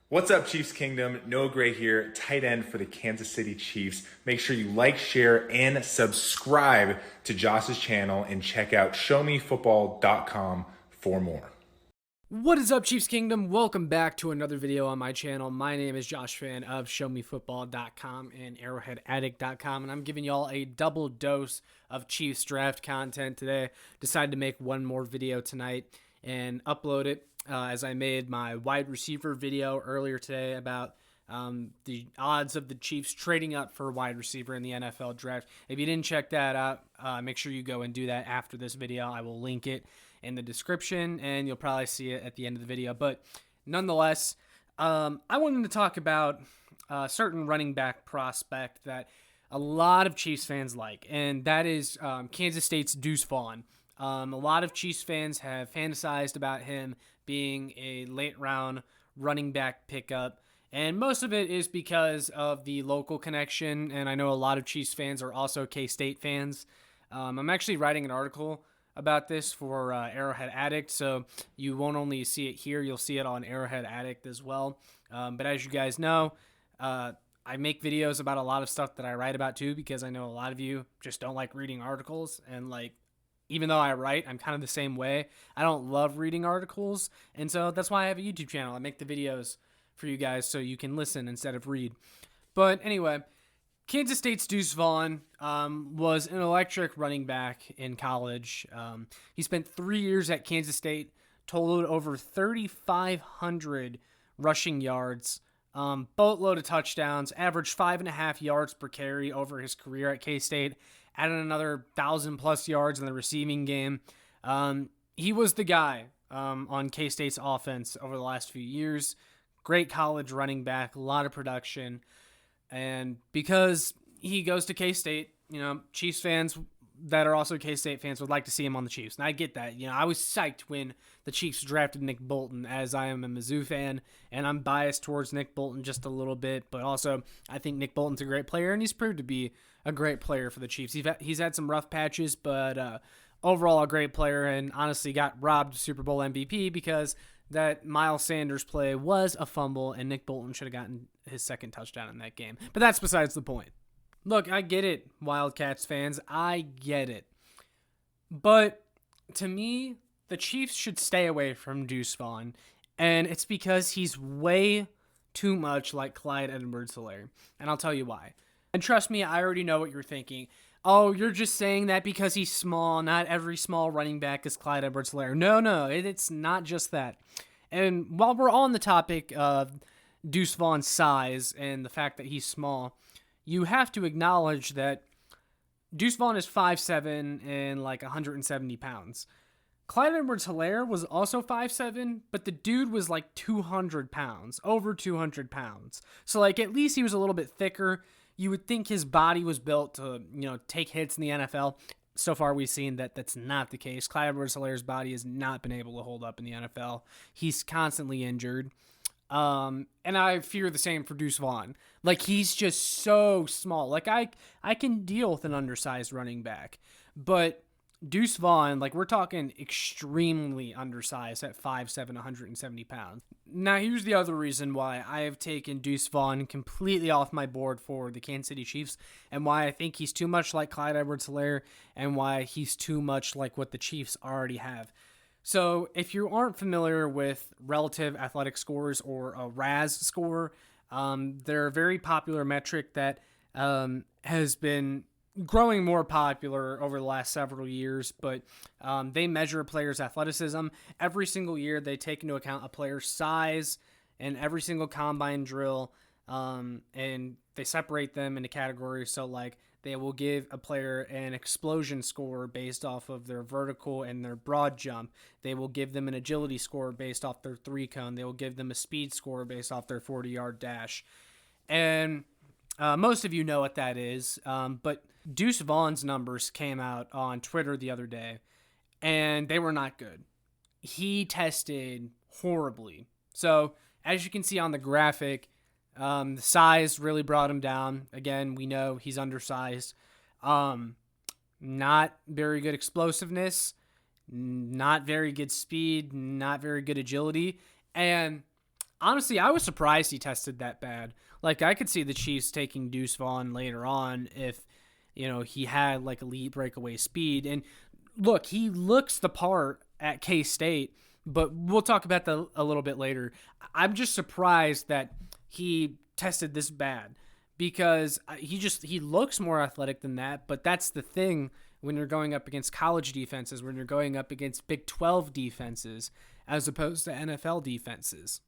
What's up, Chiefs Kingdom? Noah Gray here, tight end for the Kansas City Chiefs. Make sure you like, share, and subscribe to Josh's channel and check out showmefootball.com for more. What is up, Chiefs Kingdom? Welcome back to another video on my channel. My name is Josh Fan of showmefootball.com and arrowheadaddict.com, and I'm giving y'all a double dose of Chiefs draft content today. Decided to make one more video tonight and upload it as I made my wide receiver video earlier today about the odds of the Chiefs trading up for a wide receiver in the NFL draft. If you didn't check that out, make sure you go and do that after this video. I will link it in the description, and you'll probably see it at the end of the video. But nonetheless, I wanted to talk about a certain running back prospect that a lot of Chiefs fans like, and that is Kansas State's Deuce Vaughn. A lot of Chiefs fans have fantasized about him being a late-round running back pickup, and most of it is because of the local connection, and I know a lot of Chiefs fans are also K-State fans. I'm actually writing an article about this for Arrowhead Addict, so you won't only see it here, you'll see it on Arrowhead Addict as well. But as you guys know, I make videos about a lot of stuff that I write about too, because I know a lot of you just don't like reading articles, and even though I write, I'm kind of the same way. I don't love reading articles, and so that's why I have a YouTube channel. I make the videos for you guys so you can listen instead of read. But anyway, Kansas State's Deuce Vaughn was an electric running back in college. He spent 3 years at Kansas State, totaled over 3,500 rushing yards, boatload of touchdowns, averaged 5.5 yards per carry over his career at K-State, added another 1,000+ yards in the receiving game. He was the guy on K-State's offense over the last few years. Great college running back, a lot of production. And because he goes to K-State, Chiefs fans that are also K-State fans would like to see him on the Chiefs. And I get that. I was psyched when the Chiefs drafted Nick Bolton, as I am a Mizzou fan, and I'm biased towards Nick Bolton just a little bit, but also I think Nick Bolton's a great player, and he's proved to be a great player for the Chiefs. He's had some rough patches, but overall a great player, and honestly got robbed of Super Bowl MVP because that Miles Sanders play was a fumble, and Nick Bolton should have gotten his second touchdown in that game. But that's besides the point. Look, I get it, Wildcats fans. I get it. But to me, the Chiefs should stay away from Deuce Vaughn, and it's because he's way too much like Clyde Edwards-Helaire. And I'll tell you why. And trust me, I already know what you're thinking. Oh, you're just saying that because he's small. Not every small running back is Clyde Edwards-Helaire. No, it's not just that. And while we're on the topic of Deuce Vaughn's size and the fact that he's small, you have to acknowledge that Deuce Vaughn is 5'7" and 170 pounds. Clyde Edwards-Helaire was also 5'7", but the dude was 200 pounds, over 200 pounds. So at least he was a little bit thicker. You would think his body was built to, take hits in the NFL. So far, we've seen that that's not the case. Clyde Edwards-Helaire's body has not been able to hold up in the NFL. He's constantly injured. And I fear the same for Deuce Vaughn. He's just so small. I can deal with an undersized running back. But Deuce Vaughn, we're talking extremely undersized at 5'7", 170 pounds. Now, here's the other reason why I have taken Deuce Vaughn completely off my board for the Kansas City Chiefs, and why I think he's too much like Clyde Edwards-Helaire, and why he's too much like what the Chiefs already have. So, if you aren't familiar with relative athletic scores or a RAS score, they're a very popular metric that has been growing more popular over the last several years, but they measure a player's athleticism. Every single year, they take into account a player's size in every single combine drill, and they separate them into categories. So, they will give a player an explosion score based off of their vertical and their broad jump. They will give them an agility score based off their 3-cone. They will give them a speed score based off their 40-yard dash. And most of you know what that is, but Deuce Vaughn's numbers came out on Twitter the other day, and they were not good. He tested horribly. So, as you can see on the graphic, the size really brought him down. Again, we know he's undersized. Not very good explosiveness, not very good speed, not very good agility. And Honestly, I was surprised he tested that bad. Like, I could see the Chiefs taking Deuce Vaughn later on if, he had like elite breakaway speed. And look, he looks the part at K-State, but we'll talk about that a little bit later. I'm just surprised that he tested this bad because he looks more athletic than that, but that's the thing when you're going up against college defenses, when you're going up against Big 12 defenses as opposed to NFL defenses.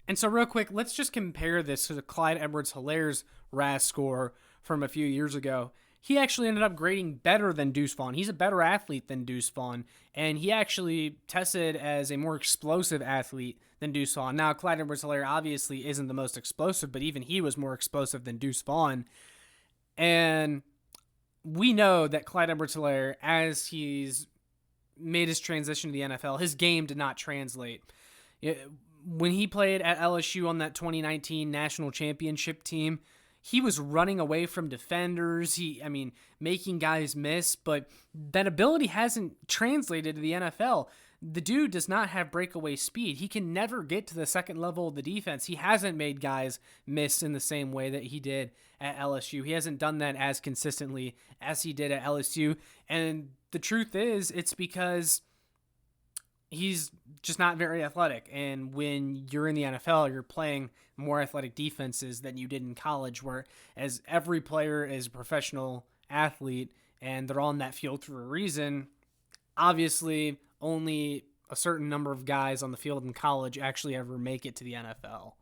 And so real quick, let's just compare this to Clyde Edwards-Hilaire's RAS score from a few years ago. He actually ended up grading better than Deuce Vaughn. He's a better athlete than Deuce Vaughn, and he actually tested as a more explosive athlete than Deuce Vaughn. Now, Clyde Edwards-Helaire obviously isn't the most explosive, but even he was more explosive than Deuce Vaughn. And we know that Clyde Edwards-Helaire, as he's made his transition to the NFL, his game did not translate. When he played at LSU on that 2019 national championship team, he was running away from defenders. Making guys miss, but that ability hasn't translated to the NFL. The dude does not have breakaway speed. He can never get to the second level of the defense. He hasn't made guys miss in the same way that he did at LSU. He hasn't done that as consistently as he did at LSU. And the truth is, it's because he's just not very athletic. And when you're in the NFL, you're playing more athletic defenses than you did in college, where as every player is a professional athlete and they're on that field for a reason. Obviously, only a certain number of guys on the field in college actually ever make it to the NFL.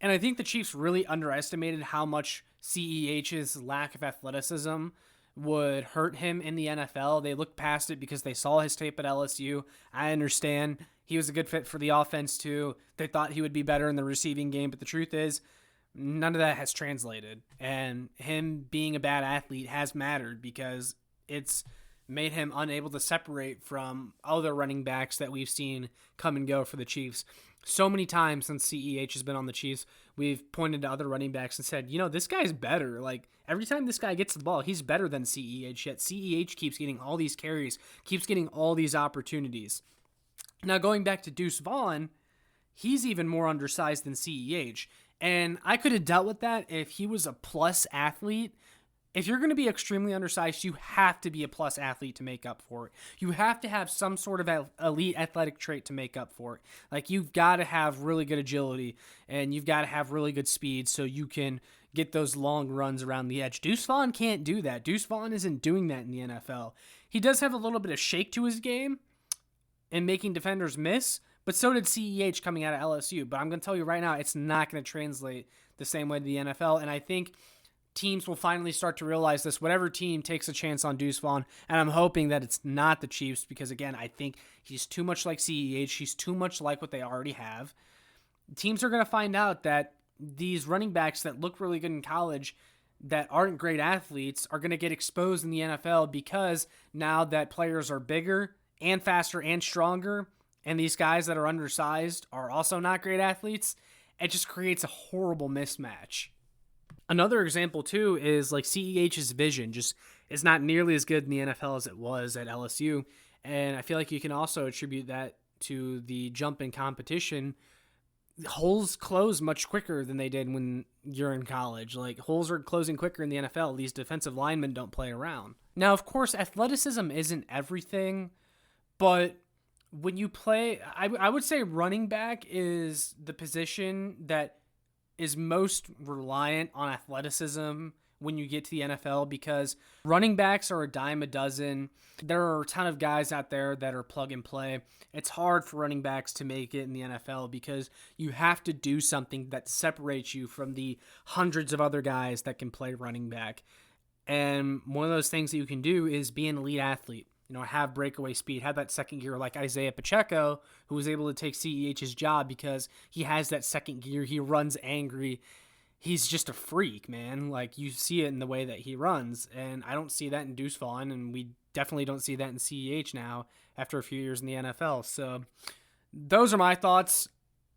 And I think the Chiefs really underestimated how much CEH's lack of athleticism would hurt him in the NFL. They looked past it because they saw his tape at LSU. I understand he was a good fit for the offense too. They thought he would be better in the receiving game, but the truth is none of that has translated. And him being a bad athlete has mattered because it's made him unable to separate from other running backs that we've seen come and go for the Chiefs. So many times since CEH has been on the Chiefs, we've pointed to other running backs and said, this guy's better. Like, every time this guy gets the ball, he's better than CEH, yet CEH keeps getting all these carries, keeps getting all these opportunities. Now, going back to Deuce Vaughn, he's even more undersized than CEH, and I could have dealt with that if he was a plus athlete. If you're going to be extremely undersized, you have to be a plus athlete to make up for it. You have to have some sort of elite athletic trait to make up for it. Like, you've got to have really good agility, and you've got to have really good speed so you can get those long runs around the edge. Deuce Vaughn can't do that. Deuce Vaughn isn't doing that in the NFL. He does have a little bit of shake to his game and making defenders miss, but so did CEH coming out of LSU. But I'm going to tell you right now, it's not going to translate the same way to the NFL, and I think teams will finally start to realize this, whatever team takes a chance on Deuce Vaughn, and I'm hoping that it's not the Chiefs because, again, I think he's too much like CEH. He's too much like what they already have. Teams are going to find out that these running backs that look really good in college that aren't great athletes are going to get exposed in the NFL because now that players are bigger and faster and stronger, and these guys that are undersized are also not great athletes, it just creates a horrible mismatch. Another example, too, is like CEH's vision just is not nearly as good in the NFL as it was at LSU. And I feel like you can also attribute that to the jump in competition. Holes close much quicker than they did when you're in college. Like, holes are closing quicker in the NFL. These defensive linemen don't play around. Now, of course, athleticism isn't everything, but when you play, I would say running back is the position that is most reliant on athleticism when you get to the NFL because running backs are a dime a dozen. There are a ton of guys out there that are plug and play. It's hard for running backs to make it in the NFL because you have to do something that separates you from the hundreds of other guys that can play running back. And one of those things that you can do is be an elite athlete. Have breakaway speed, have that second gear like Isaiah Pacheco, who was able to take CEH's job because he has that second gear. He runs angry. He's just a freak, man. Like, you see it in the way that he runs, and I don't see that in Deuce Vaughn, and we definitely don't see that in CEH now after a few years in the NFL. So those are my thoughts.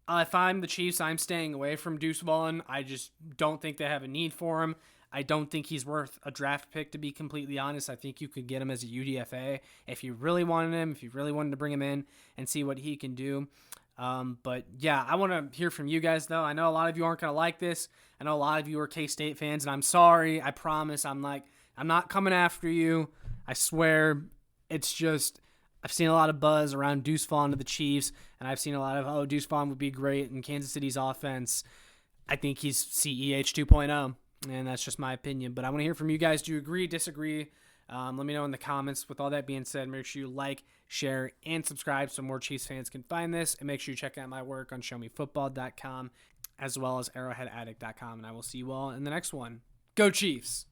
If I'm the Chiefs, I'm staying away from Deuce Vaughn. I just don't think they have a need for him. I don't think he's worth a draft pick, to be completely honest. I think you could get him as a UDFA if you really wanted him, if you really wanted to bring him in and see what he can do. But yeah, I want to hear from you guys though. I know a lot of you aren't going to like this. I know a lot of you are K-State fans, and I'm sorry. I promise. I'm not coming after you. I swear. It's just I've seen a lot of buzz around Deuce Vaughn to the Chiefs, and I've seen a lot of, Deuce Vaughn would be great in Kansas City's offense. I think he's CEH 2.0, and that's just my opinion. But I want to hear from you guys. Do you agree, disagree? Let me know in the comments. With all that being said, make sure you like, share, and subscribe so more Chiefs fans can find this. And make sure you check out my work on showmefootball.com as well as arrowheadaddict.com. And I will see you all in the next one. Go Chiefs!